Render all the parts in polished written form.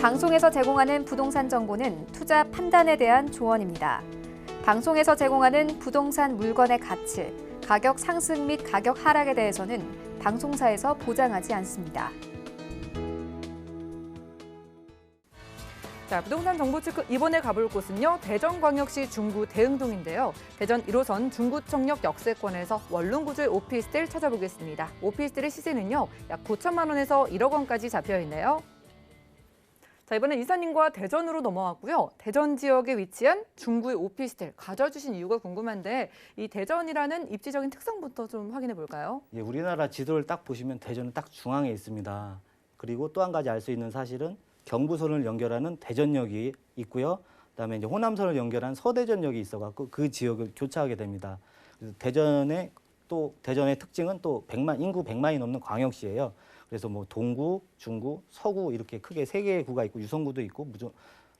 방송에서 제공하는 부동산 정보는 투자 판단에 대한 조언입니다. 방송에서 제공하는 부동산 물건의 가치, 가격 상승 및 가격 하락에 대해서는 방송사에서 보장하지 않습니다. 자, 부동산 정보 체크 이번에 가볼 곳은요. 대전광역시 중구 대흥동인데요. 대전 1호선 중구청역 역세권에서 원룸 구조의 오피스텔 찾아보겠습니다. 오피스텔의 시세는요. 약 9천만 원에서 1억 원까지 잡혀 있네요. 자, 이번엔 이사님과 대전으로 넘어왔고요. 대전 지역에 위치한 중구의 오피스텔 가져주신 이유가 궁금한데 이 대전이라는 입지적인 특성부터 좀 확인해 볼까요? 예, 우리나라 지도를 딱 보시면 대전은 딱 중앙에 있습니다. 그리고 또 한 가지 알 수 있는 사실은 경부선을 연결하는 대전역이 있고요. 그다음에 이제 호남선을 연결한 서대전역이 있어갖고 그 지역을 교차하게 됩니다. 그래서 대전의 특징은 또 인구 100만이 넘는 광역시예요. 그래서 뭐 동구, 중구, 서구 이렇게 크게 세 개의 구가 있고 유성구도 있고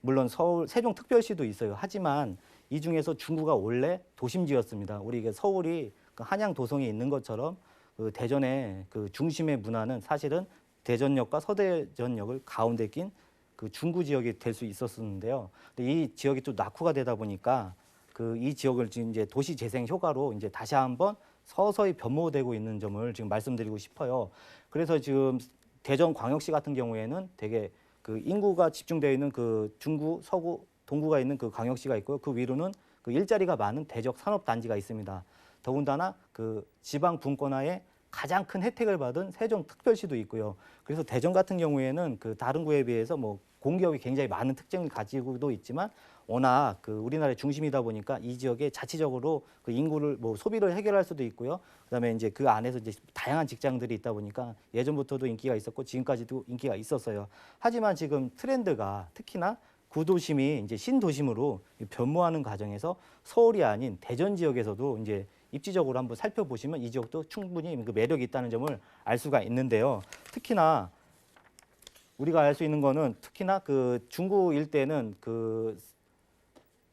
물론 서울 세종특별시도 있어요. 하지만 이 중에서 중구가 원래 도심지였습니다. 우리 이게 서울이 그 한양 도성에 있는 것처럼 그 대전의 그 중심의 문화는 사실은 대전역과 서대전역을 가운데 낀 그 중구 지역이 될 수 있었는데요. 근데 이 지역이 또 낙후가 되다 보니까 그 이 지역을 지금 이제 도시 재생 효과로 이제 다시 한번 서서히 변모되고 있는 점을 지금 말씀드리고 싶어요. 그래서 지금 대전광역시 같은 경우에는 되게 그 인구가 집중되어 있는 그 중구, 서구, 동구가 있는 그 광역시가 있고요. 그 위로는 그 일자리가 많은 대적 산업단지가 있습니다. 더군다나 그 지방 분권화에 가장 큰 혜택을 받은 세종특별시도 있고요. 그래서 대전 같은 경우에는 그 다른 구에 비해서 뭐 공기업이 굉장히 많은 특징을 가지고도 있지만 워낙 그 우리나라의 중심이다 보니까 이 지역에 자치적으로 그 인구를 뭐 소비를 해결할 수도 있고요. 그다음에 이제 그 안에서 이제 다양한 직장들이 있다 보니까 예전부터도 인기가 있었고 지금까지도 인기가 있었어요. 하지만 지금 트렌드가 특히나 구도심이 이제 신도심으로 변모하는 과정에서 서울이 아닌 대전 지역에서도 이제 입지적으로 한번 살펴보시면 이 지역도 충분히 그 매력이 있다는 점을 알 수가 있는데요. 특히나 우리가 알 수 있는 거는 특히나 그 중구 일대는 그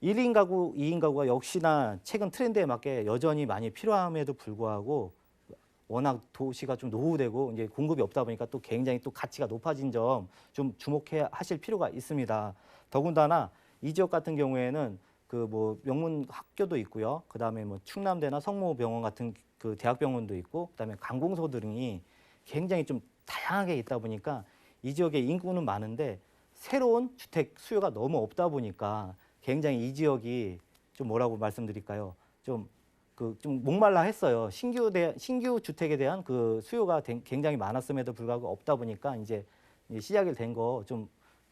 1인 가구, 2인 가구가 역시나 최근 트렌드에 맞게 여전히 많이 필요함에도 불구하고 워낙 도시가 좀 노후되고 이제 공급이 없다 보니까 또 굉장히 또 가치가 높아진 점 좀 주목해 하실 필요가 있습니다. 더군다나 이 지역 같은 경우에는 그 뭐 명문 학교도 있고요. 그다음에 뭐 충남대나 성모병원 같은 그 대학병원도 있고 그다음에 관공서 등이 굉장히 좀 다양하게 있다 보니까 이 지역에 인구는 많은데 새로운 주택 수요가 너무 없다 보니까 굉장히 이 지역이 좀 뭐라고 말씀드릴까요? 좀 목말라 했어요. 신규 주택에 대한 그 수요가 굉장히 많았음에도 불구하고 없다 보니까 이제 시작이 된 거 좀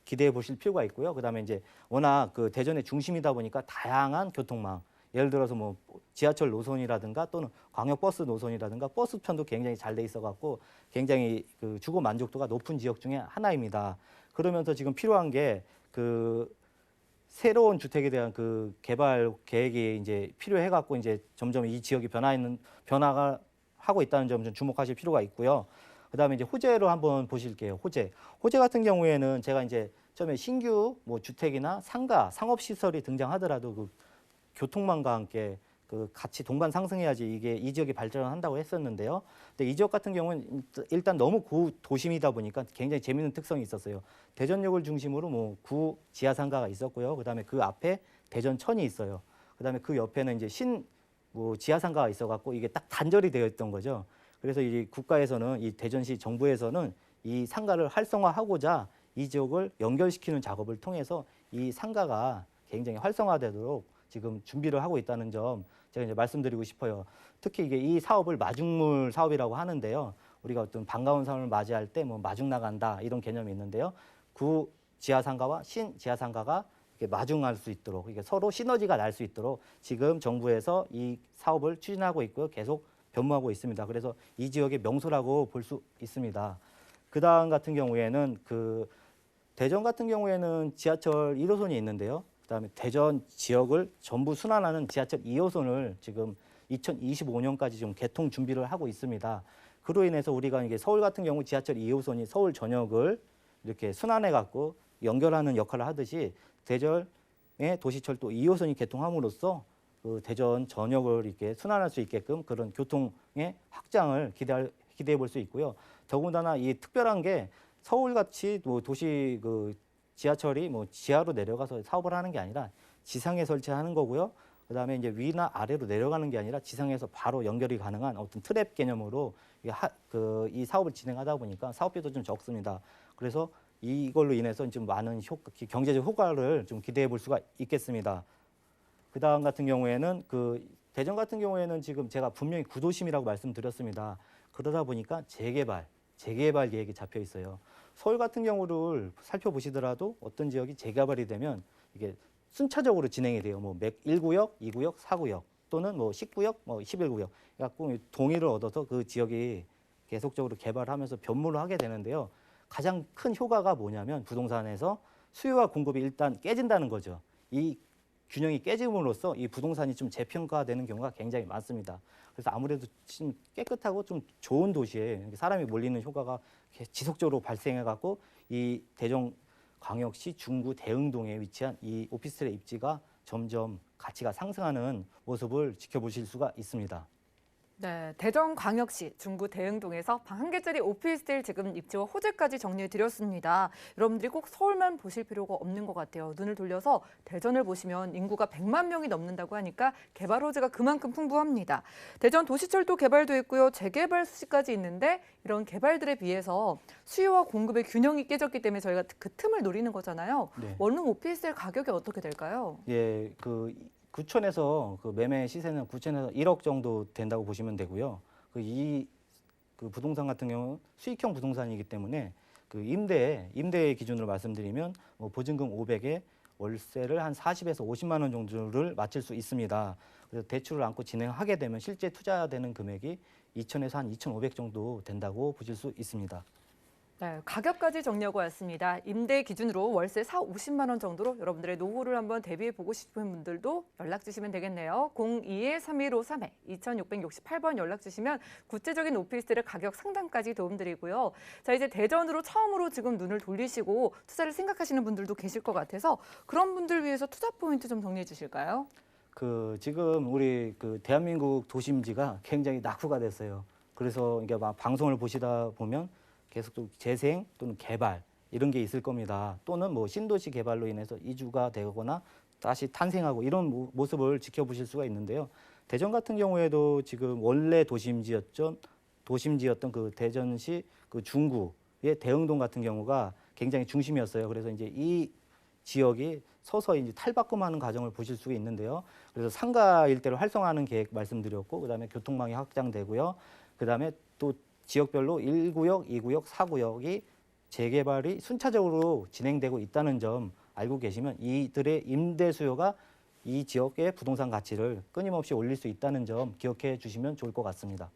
기대해 보실 필요가 있고요. 그다음에 이제 워낙 그 대전의 중심이다 보니까 다양한 교통망, 예를 들어서 뭐 지하철 노선이라든가 또는 광역버스 노선이라든가 버스편도 굉장히 잘 돼 있어 갖고 굉장히 그 주거 만족도가 높은 지역 중에 하나입니다. 그러면서 지금 필요한 게 그 새로운 주택에 대한 그 개발 계획이 이제 필요해 갖고 이제 점점 이 지역이 변화가 하고 있다는 점 좀 주목하실 필요가 있고요. 그다음에 이제 호재로 한번 보실게요. 호재 같은 경우에는 제가 이제 처음에 신규 뭐 주택이나 상가, 상업 시설이 등장하더라도 그 교통망과 함께 그 같이 동반 상승해야지 이게 이 지역이 발전을 한다고 했었는데요. 근데 이 지역 같은 경우는 일단 너무 고도심이다 보니까 굉장히 재미있는 특성이 있었어요. 대전역을 중심으로 뭐 구 지하 상가가 있었고요. 그다음에 그 앞에 대전천이 있어요. 그다음에 그 옆에는 이제 뭐 지하 상가가 있어갖고 이게 딱 단절이 되어 있던 거죠. 그래서 이 국가에서는 이 대전시 정부에서는 이 상가를 활성화하고자 이 지역을 연결시키는 작업을 통해서 이 상가가 굉장히 활성화되도록 지금 준비를 하고 있다는 점 제가 이제 말씀드리고 싶어요. 특히 이게 이 사업을 마중물 사업이라고 하는데요. 우리가 어떤 반가운 사람을 맞이할 때 뭐 마중 나간다 이런 개념이 있는데요. 구 지하 상가와 신 지하 상가가 이렇게 마중할 수 있도록 이게 서로 시너지가 날 수 있도록 지금 정부에서 이 사업을 추진하고 있고요. 계속 변모하고 있습니다. 그래서 이 지역의 명소라고 볼 수 있습니다. 그다음 같은 경우에는 그 대전 같은 경우에는 지하철 1호선이 있는데요. 그다음에 대전 지역을 전부 순환하는 지하철 2호선을 지금 2025년까지 좀 개통 준비를 하고 있습니다. 그로 인해서 우리가 이게 서울 같은 경우 지하철 2호선이 서울 전역을 이렇게 순환해 갖고 연결하는 역할을 하듯이 대전의 도시철도 2호선이 개통함으로써 그 대전 전역을 이렇게 순환할 수 있게끔 그런 교통의 확장을 기대해 볼 수 있고요. 더군다나 이 특별한 게 서울같이 뭐 도시 그 지하철이 뭐 지하로 내려가서 사업을 하는 게 아니라 지상에 설치하는 거고요. 그다음에 이제 위나 아래로 내려가는 게 아니라 지상에서 바로 연결이 가능한 어떤 트랩 개념으로 이 사업을 진행하다 보니까 사업비도 좀 적습니다. 그래서 이걸로 인해서 좀 많은 경제적 효과를 좀 기대해 볼 수가 있겠습니다. 그다음 같은 경우에는 대전 같은 경우에는 지금 제가 분명히 구도심이라고 말씀드렸습니다. 그러다 보니까 재개발 계획이 잡혀 있어요. 서울 같은 경우를 살펴보시더라도 어떤 지역이 재개발이 되면 이게 순차적으로 진행이 돼요. 뭐 1구역, 2구역, 4구역 또는 뭐 10구역, 뭐 11구역. 갖고 동의를 얻어서 그 지역이 계속적으로 개발하면서 변모를 하게 되는데요. 가장 큰 효과가 뭐냐면 부동산에서 수요와 공급이 일단 깨진다는 거죠. 이 균형이 깨짐으로써 이 부동산이 좀 재평가되는 경우가 굉장히 많습니다. 그래서 아무래도 좀 깨끗하고 좀 좋은 도시에 사람이 몰리는 효과가 지속적으로 발생해갖고 이 대전광역시 중구 대흥동에 위치한 이 오피스텔의 입지가 점점 가치가 상승하는 모습을 지켜보실 수가 있습니다. 네, 대전광역시 중구 대흥동에서 방 한 개짜리 오피스텔 지금 입지와 호재까지 정리해드렸습니다. 여러분들이 꼭 서울만 보실 필요가 없는 것 같아요. 눈을 돌려서 대전을 보시면 인구가 100만 명이 넘는다고 하니까 개발 호재가 그만큼 풍부합니다. 대전 도시철도 개발도 있고요. 재개발 수지까지 있는데 이런 개발들에 비해서 수요와 공급의 균형이 깨졌기 때문에 저희가 그 틈을 노리는 거잖아요. 네. 원룸 오피스텔 가격이 어떻게 될까요? 예, 구천에서 매매 시세는 구천에서 1억 정도 된다고 보시면 되고요. 그 부동산 같은 경우 수익형 부동산이기 때문에 임대 기준으로 말씀드리면 뭐 보증금 500에 월세를 한 40에서 50만 원 정도를 맞출 수 있습니다. 그래서 대출을 안고 진행하게 되면 실제 투자되는 금액이 2천에서 한 2,500 정도 된다고 보실 수 있습니다. 네, 가격까지 정리하고 왔습니다. 임대 기준으로 월세 50만 원 정도로 여러분들의 노후를 한번 대비해 보고 싶은 분들도 연락 주시면 되겠네요. 02-3153에 2668번 연락 주시면 구체적인 오피스텔의 가격 상담까지 도움드리고요. 자, 이제 대전으로 처음으로 지금 눈을 돌리시고 투자를 생각하시는 분들도 계실 것 같아서 그런 분들 위해서 투자 포인트 좀 정리해 주실까요? 지금 우리 대한민국 도심지가 굉장히 낙후가 됐어요. 그래서 이게 막 방송을 보시다 보면 계속 또 재생 또는 개발 이런 게 있을 겁니다. 또는 뭐 신도시 개발로 인해서 이주가 되거나 다시 탄생하고 이런 모습을 지켜보실 수가 있는데요. 대전 같은 경우에도 지금 원래 도심지였던 그 대전시 중구의 대흥동 같은 경우가 굉장히 중심이었어요. 그래서 이제 이 지역이 서서히 이제 탈바꿈하는 과정을 보실 수가 있는데요. 그래서 상가 일대를 활성화하는 계획 말씀드렸고, 그다음에 교통망이 확장되고요. 그다음에 또 지역별로 1구역, 2구역, 4구역이 재개발이 순차적으로 진행되고 있다는 점 알고 계시면 이들의 임대 수요가 이 지역의 부동산 가치를 끊임없이 올릴 수 있다는 점 기억해 주시면 좋을 것 같습니다.